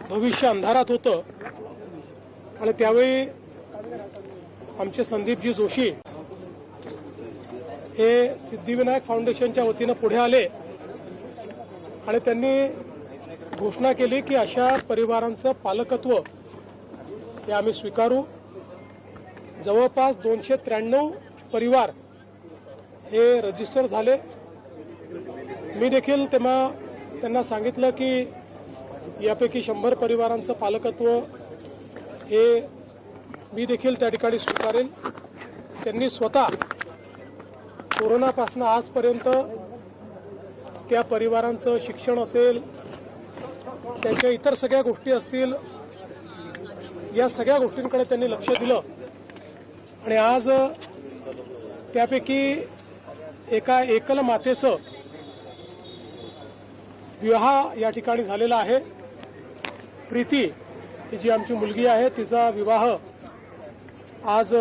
भविष्य अंधारात होतं आणि त्यावेळी आमचे संदीपजी जोशी हे सिद्धिविनायक फाउंडेशनच्या वतीनं पुढे आले आणि त्यांनी घोषणा केली की अशा परिवारांचं पालकत्व हे आम्ही स्वीकारू। जवळपास 293 परिवार हे रजिस्टर झाले। मी देखील तेव्हा त्यांना सांगितलं की यापैकी 100 परिवारांचं पालकत्व हे मी देखील त्या ठिकाणी स्वीकारेल। त्यांनी स्वतः कोरोनापासून आजपर्यंत त्या परिवारांचं शिक्षण असेल, त्यांच्या इतर सगळ्या गोष्टी असतील, या सगळ्या गोष्टींकडे त्यांनी लक्ष दिलं आणि आज त्यापैकी एका एकल मातेचं विवाह या ठिकाणी झालेला आहे। प्रीती ही जी आमची मुलगी आहे तिचा विवाह आज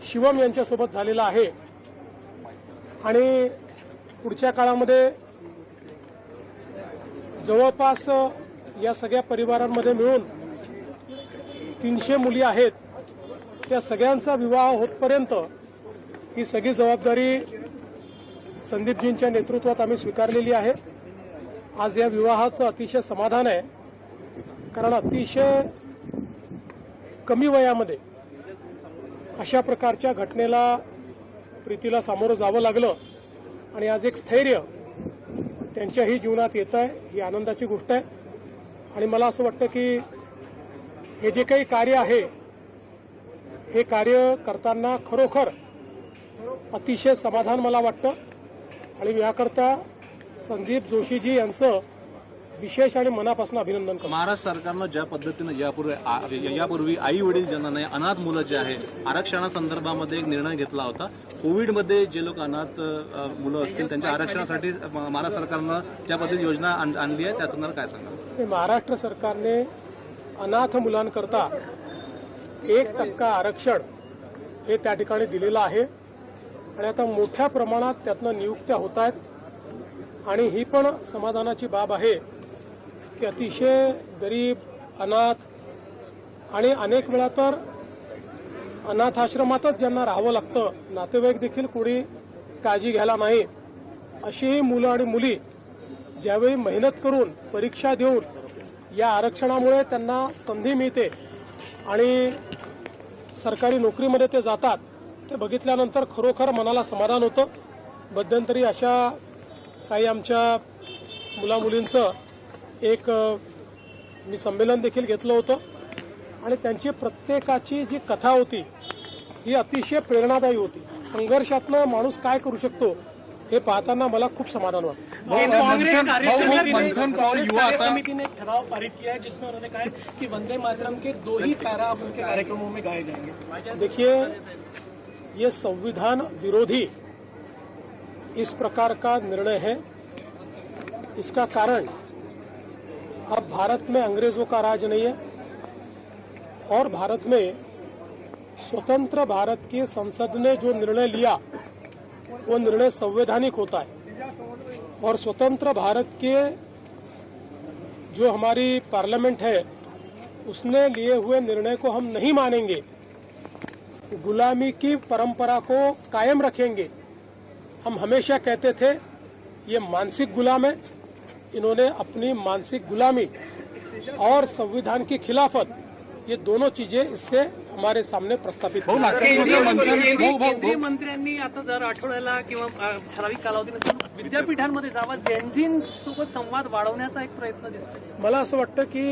शिवम यांच्यासोबत झालेला आहे आणि पुढच्या काळामध्ये जवळपास या सगळ्या परिवारांमध्ये मिळून 300 मुली आहेत। त्या सगळ्यांचा विवाह होतपर्यंत ही सगळी जबाबदारी संदीपजींच्या नेतृत्वात आम्ही स्वीकारलेली आहे। आज या विवाहाचं अतिशय समाधान आहे, कारण अतिशय कमी वयामध्ये अशा प्रकारच्या घटनेला प्रीतीला सामोरं जावं लागलं आणि आज एक स्थैर्य त्यांच्याही जीवनात येत आहे, ही आनंदाची गोष्ट आहे। आणि मला असं वाटतं की हे जे काही कार्य आहे हे कार्य करताना खरोखर अतिशय समाधान मला वाटतं आणि याकरता संदीप जोशीजी यांचं विशेष आणि मनापासून अभिनंदन करतो। महाराष्ट्र सरकारनं ज्या पद्धतीनं यापूर्वी आई वडील ज्यांना नाही अनाथ मुलं जे आहे आरक्षणासंदर्भामध्ये एक निर्णय घेतला होता। कोविडमध्ये जे लोक अनाथ मुलं असतील त्यांच्या आरक्षणासाठी महाराष्ट्र सरकारनं ज्या पद्धतीने योजना आणली आहे त्या संदर्भात काय सांगा? महाराष्ट्र सरकारने अनाथ मुलांकरता 1% आरक्षण हे त्या ठिकाणी दिलेलं आहे आणि आता मोठ्या प्रमाणात त्यातनं नियुक्त्या होत आहेत आणि ही पण समाधानाची बाब आहे की अतिशय गरीब, अनाथ आणि अनेक वेळा तर अनाथ आश्रमातच ज्यांना राहावं लागतं, नातेवाईक देखील कोणी काळजी घ्यायला नाही, अशी मुलं आणि मुली ज्यावेळी मेहनत करून परीक्षा देऊन या आरक्षणामुळे त्यांना संधी मिळते आणि सरकारी नोकरीमध्ये ते जातात, ते बघितल्यानंतर खरोखर मनाला समाधान होतं। मध्यंतरी अशा काही आमच्या मुलामुलींचं एक मी संमेलन देखील घेतलं होतं आणि त्यांची प्रत्येकाची जी कथा होती ही अतिशय प्रेरणादायी होती। संघर्षातनं माणूस काय करू शकतो हे पाहताना मला खूप समाधान वाटतं। कांग्रेस समिति ने ठराव पारित किया है जिसमें उन्होंने कहा है कि वंदे मातरम के 2 ही पैरा अब उनके कार्यक्रमों में गाए जाएंगे। देखिए, ये संविधान विरोधी इस प्रकार का निर्णय है। इसका कारण अब भारत में अंग्रेजों का राज नहीं है और भारत में स्वतंत्र भारत की संसद ने जो निर्णय लिया वो निर्णय संवैधानिक होता है और स्वतंत्र भारत के जो हमारी पार्लियामेंट है उसने लिए हुए निर्णय को हम नहीं मानेंगे, गुलामी की परंपरा को कायम रखेंगे। हम हमेशा कहते थे ये मानसिक गुलाम है, इन्होंने अपनी मानसिक गुलामी और संविधान की खिलाफत, ये दोनों चीजें इससे हमारे सामने प्रस्थापित केंद्रीय मंत्र्यांनी आता दर आठवड्याला किंवा ठराविक कालावधीनंतर विद्यापीठांमध्ये जावा जेनझींसोबत संवाद वाढवण्याचा एक प्रयत्न दिसतो। मला असं वाटतं की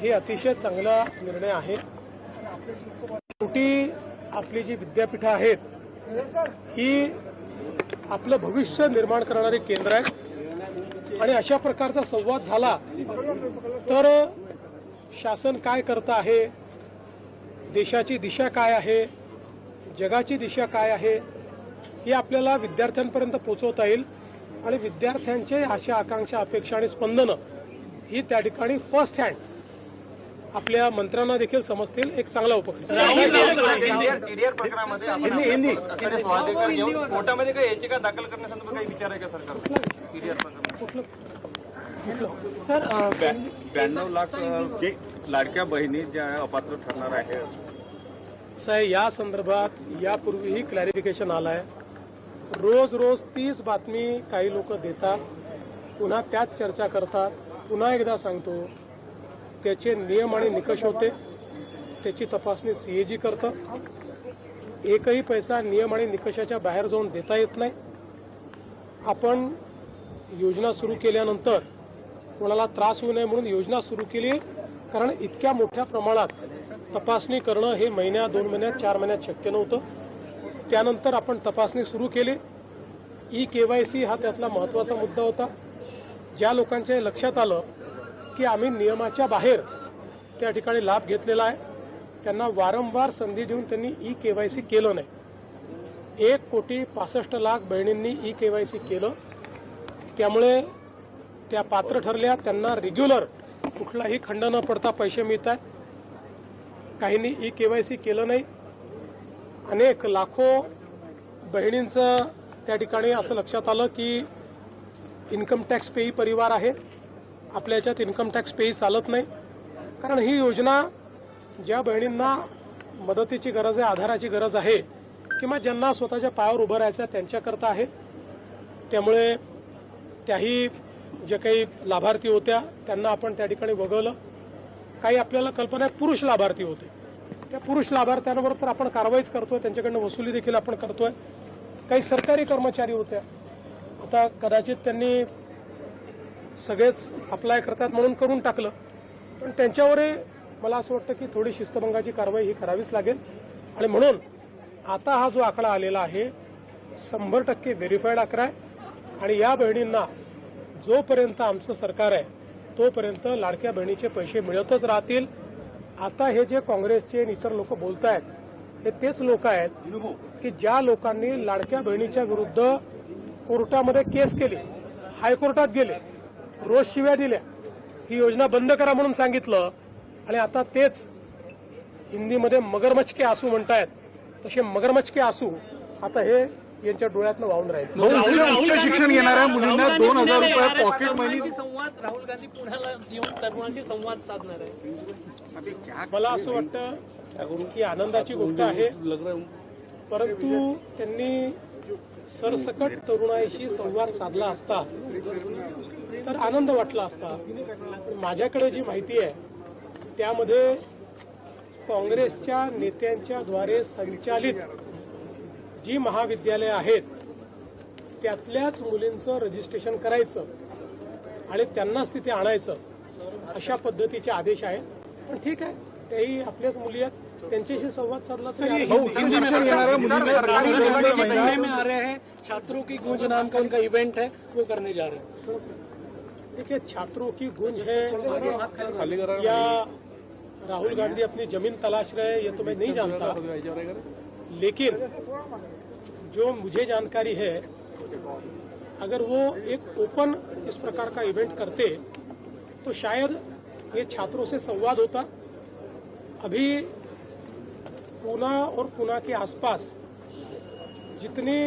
हे अतिशय चांगला निर्णय आहे। शेवटी आपली जी विद्यापीठं आहेत ही आपलं भविष्य निर्माण करणारे केंद्र आहे आणि अशा प्रकारचा संवाद झाला तर शासन काय करत आहे, देशाची दिशा काय आहे, जगाची दिशा काय आहे हे आपल्याला विद्यार्थ्यांपर्यंत पोहोचवता येईल आणि विद्यार्थ्यांचे आशा, आकांक्षा, अपेक्षा आणि स्पंदनं ही त्या ठिकाणी फर्स्ट हँड आपल्या मंत्र्यांना देखील समजतील। एक चांगला उपक्रम कोर्टामध्ये काही याचिका दाखल करण्यासंदर्भात काही विचार आहे का सरकार? सर 92 लाख जे लाडक्या बहिणी ज्या अपात्र ठरणार आहे. साहेब, या संदर्भात यापूर्वीही क्लॅरिफिकेशन आलं आहे. रोज रोज तीच बातमी काही लोक देतात, पुन्हा त्याच चर्चा करतात. पुन्हा एकदा सांगतो, त्याचे नियम आणि निकष होते, त्याची तपासणी सीएजी करतं. एकही पैसा नियम आणि निकषाच्या बाहेर जाऊन देता येत नाही. आपण योजना सुरू केल्यानंतर कोणाला त्रास होऊ नये म्हणून योजना सुरू केली, कारण इतक्या मोठ्या प्रमाणात तपासणी करणं हे महिन्या 2 महिन्यात 4 महिन्यात शक्य नव्हतं. त्यानंतर आपण तपासणी सुरू केली. KYC हा त्यातला महत्त्वाचा मुद्दा होता. ज्या लोकांच्या लक्षात आलं की आम्ही नियमाच्या बाहेर त्या ठिकाणी लाभ घेतलेला आहे, त्यांना वारंवार संधी देऊन त्यांनी KYC केलं नाही. 1,65,00,000 बहिणींनी KYC केलं. त्यामुळे त्या पात्र ठरल्या, त्यांना रेग्युलर कुठलाही खंड न पडता पैसे मिळत आहेत. काहींनी KYC केलं नाही. अनेक लाखो बहिणींचं त्या ठिकाणी असं लक्षात आलं की इन्कम टॅक्स पेई परिवार आहे, आपल्या याच्यात इन्कम टॅक्स पेई चालत नाही. कारण ही योजना ज्या बहिणींना मदतीची गरज आहे, आधाराची गरज आहे, किंवा ज्यांना स्वतःच्या पायावर उभं राहायचं आहे त्यांच्याकरता आहे. त्यामुळे त्याही जे काही लाभार्थी होत्या त्यांना आपण त्या ठिकाणी वगळलं. काही आपल्याला कल्पना आहे पुरुष लाभार्थी होते, त्या पुरुष लाभार्थ्यांबरोबर आपण कारवाईच करतोय, त्यांच्याकडनं वसुली देखील आपण करतोय. काही सरकारी कर्मचारी होत्या, आता कदाचित त्यांनी सगळेच अप्लाय करतात म्हणून करून टाकलं, पण त्यांच्यावरही मला असं वाटतं की थोडी शिस्तभंगाची कारवाई ही करावीच लागेल. आणि म्हणून आता हा जो आकडा आलेला आहे 100% व्हेरीफाईड आकडा आहे. आणि या बहिणींना जोपर्यंत आमचं सरकार आहे तोपर्यंत लाडक्या बहिणीचे पैसे मिळतच राहतील. आता हे जे काँग्रेसचे इतर लोक बोलत आहेत, हे तेच लोक आहेत की ज्या लोकांनी लाडक्या बहिणीच्या विरुद्ध कोर्टामध्ये केस केली, हायकोर्टात गेले, रोज शिव्या दिल्या, ही योजना बंद करा म्हणून सांगितलं, आणि आता तेच हिंदीमध्ये मगरमच्छ के आंसू म्हणतायत, तसे मगरमच्छ के आंसू आता हे यांच्या डोळ्यातनं वाहून राहील. उच्च शिक्षण घेणाऱ्या मुलींना 2,000 रुपये पॉकेट मनी. संवाद राहुल गांधी पुण्याला येऊन तरुणांशी संवाद साधणार आहे. मला असं वाटतं की आनंदाची गोष्ट आहे, परंतु त्यांनी सरसकट तरुणाईशी संवाद साधला असता तर आनंद वाटला असता. माझ्याकडे जी माहिती आहे त्यामध्ये काँग्रेसच्या नेत्यांच्या द्वारे संचालित जी महाविद्यालय आहेत त्यातल्याच मुलींचं रजिस्ट्रेशन करायचं आणि त्यांनाच तिथे आणायचं, अशा पद्धतीचे आदेश आहेत. पण ठीक आहे, तेही आपल्याच मुली आहेत, त्यांच्याशी संवाद साधला में आ रहे हैं छात्रों की गूंज नाम का उनका इवेंट है, वो करने जा रहे हैं. देखिए, छात्रों की गूंज है या राहुल गांधी अपनी जमीन तलाश रहे हैं, ये तो मैं नहीं जानता, लेकिन जो मुझे जानकारी है अगर वो एक ओपन इस प्रकार का इवेंट करते तो शायद ये छात्रों से संवाद होता. अभी पूना और पूना के आसपास जितनी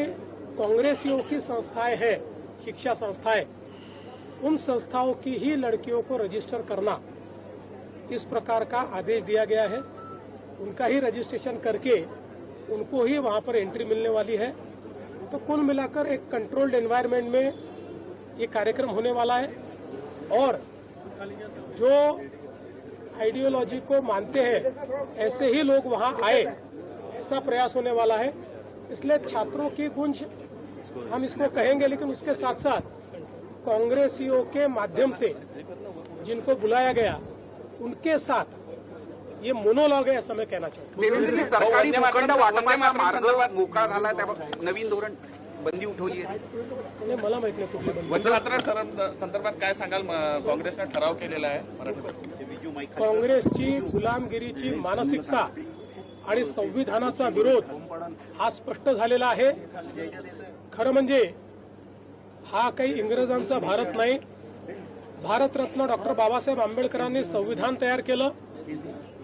कांग्रेसियों की संस्थाएं हैं, शिक्षा संस्थाएं, उन संस्थाओं की ही लड़कियों को रजिस्टर करना, इस प्रकार का आदेश दिया गया है. उनका ही रजिस्ट्रेशन करके उनको ही वहां पर एंट्री मिलने वाली है. तो कुल मिलाकर एक कंट्रोल्ड एनवायरनमेंट में ये कार्यक्रम होने वाला है. और जो आइडियोलॉजी को मानते हैं ऐसे ही लोग वहां आए, ऐसा प्रयास होने वाला है. इसलिए छात्रों की गूंज हम इसको कहेंगे, लेकिन उसके साथ साथ कांग्रेसियों के माध्यम से जिनको बुलाया गया उनके साथ ये मोनोलॉग आहे असं मी कहना चाहतो. सरकारी भूखंड वाटपाचा मार्ग मोकळा झाला, त्यावर नवीन धोरण बंदी उठवली आहे. म्हणजे मला माहित नाही कुठली बंदी. वंदे मातरम संदर्भात काय सांगाल? काँग्रेसने ठराव केलेला आहे मराठी. काँग्रेसची गुलामगिरीची मानसिकता आणि संविधानाचा विरोध हा स्पष्ट झालेला आहे. खरं म्हणजे हा काही इंग्रजांचा भारत नाही. भारतरत्न डॉक्टर बाबासाहेब आंबेडकरांनी संविधान तयार केलं.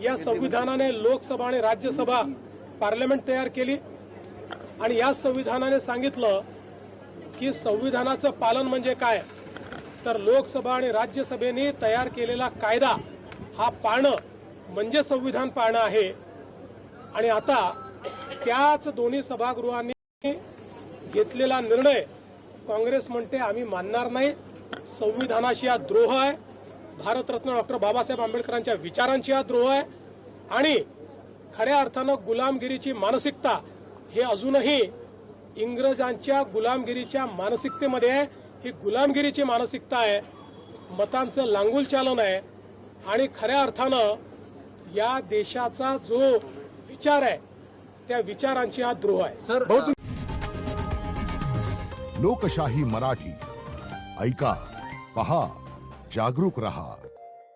या संविधानाने लोकसभा आणि राज्यसभा पार्लमेंट तयार केली आणि या संविधानाने सांगितलं की संविधानाचं पालन म्हणजे काय, तर लोकसभा आणि राज्यसभेने तयार केलेला कायदा हा पाळणं म्हणजे संविधान पाळणं आहे. आणि आता त्याच दोन्ही सभागृहांनी घेतलेला निर्णय काँग्रेस म्हणते आम्ही मानणार नाही, संविधानाशी हा द्रोह आहे, भारतरत्न डॉक्टर बाबासाहेब आंबेडकरांच्या विचारांची हा द्रोह आहे आणि खऱ्या अर्थानं गुलामगिरीची मानसिकता हे अजूनही इंग्रजांच्या गुलामगिरीच्या मानसिकतेमध्ये आहे. ही गुलामगिरीची मानसिकता आहे, मतांचं लांगुल चालन आहे आणि खऱ्या अर्थानं या देशाचा जो विचार आहे त्या विचारांची हा द्रोह आहे. लोकशाही मराठी ऐका, पहा, जागरूक रहा.